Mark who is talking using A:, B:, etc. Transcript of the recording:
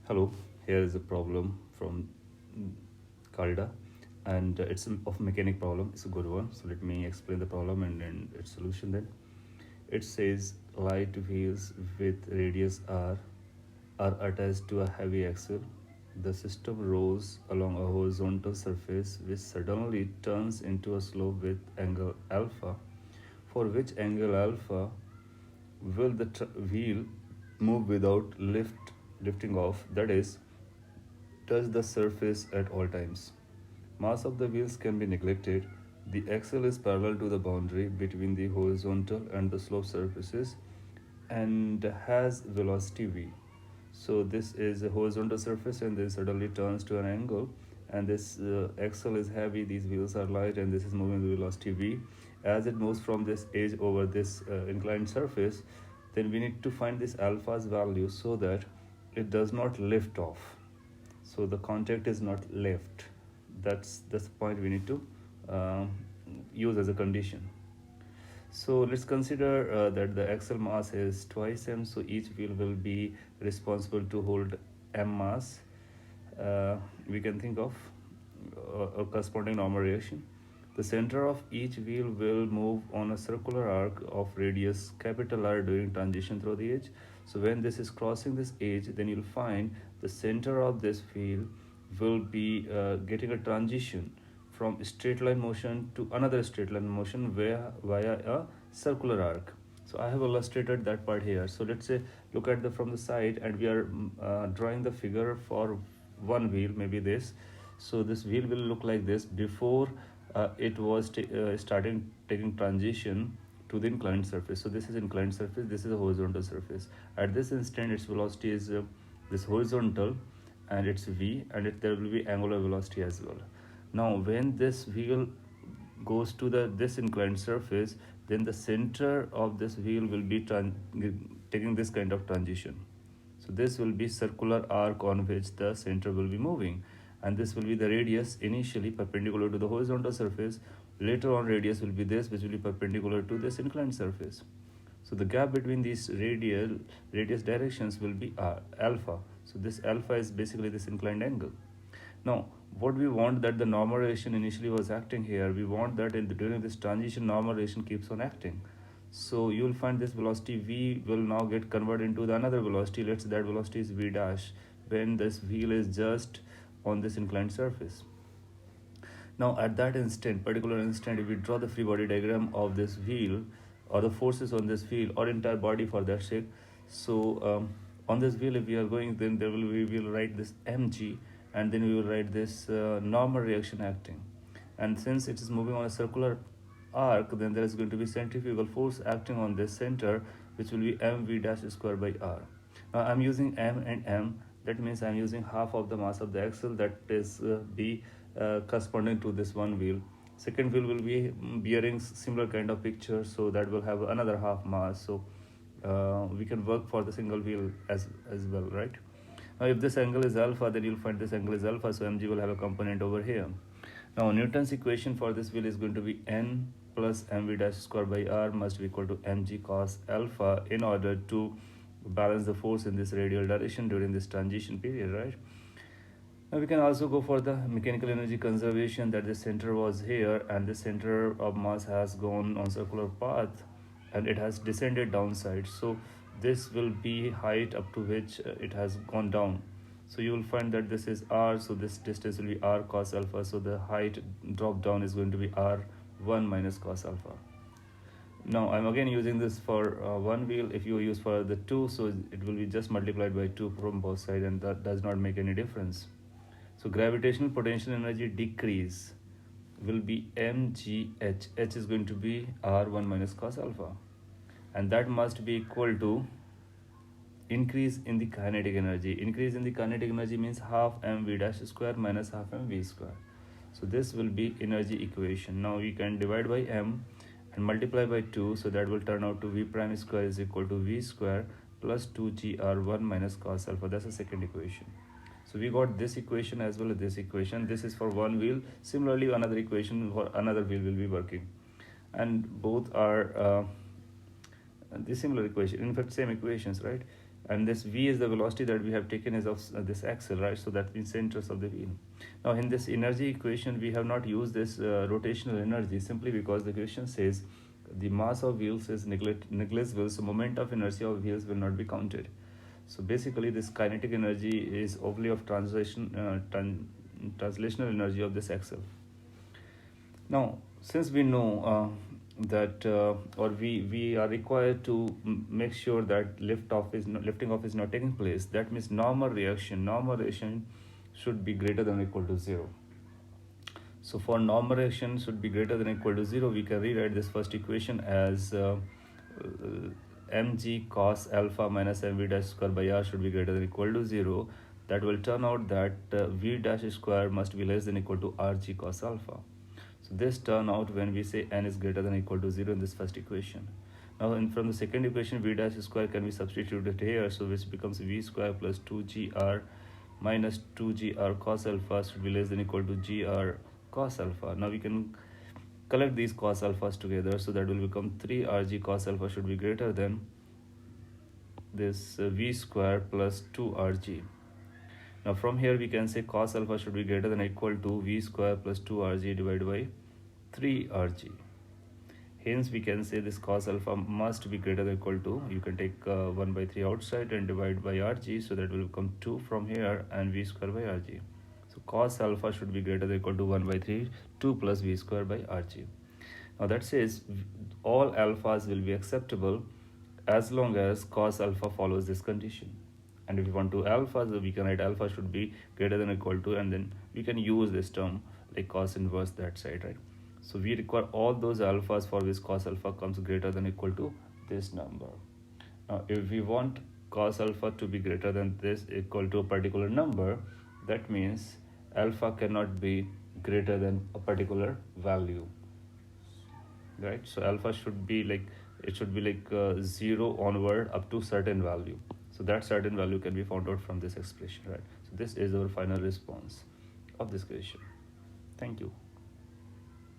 A: Hello, here is a problem from Calda, and it's of mechanic problem. It's a good one. So let me explain the problem and its solution then. It says light wheels with radius r are attached to a heavy axle. The system rolls along a horizontal surface which suddenly turns into a slope with angle alpha, for which angle alpha will the wheel move without lifting off, that is, touch the surface at all times. Mass of the wheels can be neglected. The axle is parallel to the boundary between the horizontal and the slope surfaces and has velocity v. So this is a horizontal surface and this suddenly turns to an angle, and this axle is heavy, these wheels are light, and this is moving with velocity v. As it moves from this edge over this inclined surface, then we need to find this alpha's value so that it does not lift off, so the contact is not left. That's the point we need to um, use as a condition. So let's consider that the axle mass is twice m, so each wheel will be responsible to hold m mass. We can think of a corresponding normal reaction. The center of each wheel will move on a circular arc of radius capital R during transition through the edge. So when this is crossing this edge, then you'll find the center of this wheel will be getting a transition from straight line motion to another straight line motion via a circular arc. So I have illustrated that part here. So let's say look at the from the side, and we are drawing the figure for one wheel, maybe this. So this wheel will look like this before it was starting taking transition to the inclined surface. So this is inclined surface, this is a horizontal surface. At this instant its velocity is this horizontal, and it's v, and there will be angular velocity as well. Now when this wheel goes to this inclined surface, then the center of this wheel will be taking this kind of transition. So this will be circular arc on which the center will be moving, and this will be the radius initially perpendicular to the horizontal surface. Later on radius will be this, which will be perpendicular to this inclined surface. So the gap between these radius directions will be alpha. So this alpha is basically this inclined angle. Now what we want, that the normal relation initially was acting here, we want that during this transition normal relation keeps on acting. So you will find this velocity v will now get converted into the another velocity. Let's say that velocity is v dash when this wheel is just on this inclined surface. Now at that instant, particular instant, if we draw the free body diagram of this wheel, or the forces on this wheel, or entire body for that sake, so on this wheel if we are going, then we will write this mg, and then we will write this normal reaction acting. And since it is moving on a circular arc, then there is going to be centrifugal force acting on this center, which will be mv dash square by r. Now I'm using m and m, that means I'm using half of the mass of the axle, that is b, corresponding to this one wheel. Second wheel will be bearing similar kind of picture, so that will have another half mass. So we can work for the single wheel as well, right? Now if this angle is alpha, then you'll find this angle is alpha, so mg will have a component over here. Now Newton's equation for this wheel is going to be n plus mv dash square by r must be equal to mg cos alpha, in order to balance the force in this radial direction during this transition period, right? Now we can also go for the mechanical energy conservation, that the center was here and the center of mass has gone on circular path and it has descended downside. So this will be height up to which it has gone down. So you will find that this is r, so this distance will be r cos alpha. So the height drop down is going to be r1 minus cos alpha. Now I'm again using this for one wheel. If you use for the two, so it will be just multiplied by 2 from both sides, and that does not make any difference. So gravitational potential energy decrease will be mgh. H is going to be r1 minus cos alpha, and that must be equal to increase in the kinetic energy. Increase in the kinetic energy means half mv dash square minus half mv square. So this will be energy equation. Now we can divide by m and multiply by 2, so that will turn out to v prime square is equal to v square plus 2gr1 minus cos alpha. That's the second equation. So we got this equation as well as this equation. This is for one wheel. Similarly, another equation for another wheel will be working, and both are the similar equation. In fact, same equations, right? and this v is the velocity that we have taken as of this axle, right? So that means centers of the wheel. Now in this energy equation we have not used this rotational energy, simply because the question says the mass of wheels is negligible, so moment of inertia of wheels will not be counted. So basically this kinetic energy is only of translational energy of this axle. Now, since we know that, or we are required to make sure that lifting off is not taking place, that means normal reaction should be greater than or equal to zero. So for normal reaction should be greater than or equal to zero, we can rewrite this first equation as mg cos alpha minus mv dash square by r should be greater than or equal to zero. That will turn out that v dash square must be less than or equal to rg cos alpha. So this turn out when we say n is greater than or equal to 0 in this first equation. Now from the second equation, v dash square can be substituted here, so which becomes v square plus 2gr minus 2gr cos alpha should be less than or equal to gr cos alpha. Now we can collect these cos alphas together, so that will become 3rg cos alpha should be greater than this v square plus 2rg. Now from here we can say cos alpha should be greater than or equal to v square plus 2rg divided by 3rg. Hence we can say this cos alpha must be greater than or equal to, you can take 1 by 3 outside and divide by rg, so that will become 2 from here and v square by rg. So cos alpha should be greater than or equal to 1 by 3, 2 plus v square by rg. Now that says all alphas will be acceptable as long as cos alpha follows this condition. And if we want to alpha, so we can write alpha should be greater than or equal to, and then we can use this term like cos inverse that side, right? So we require all those alphas for which cos alpha comes greater than or equal to this number. Now if we want cos alpha to be greater than this equal to a particular number, that means alpha cannot be greater than a particular value, right? So alpha should be like, it should be like 0 onward up to certain value. So that certain value can be found out from this expression, right? So this is our final response of this question. Thank you.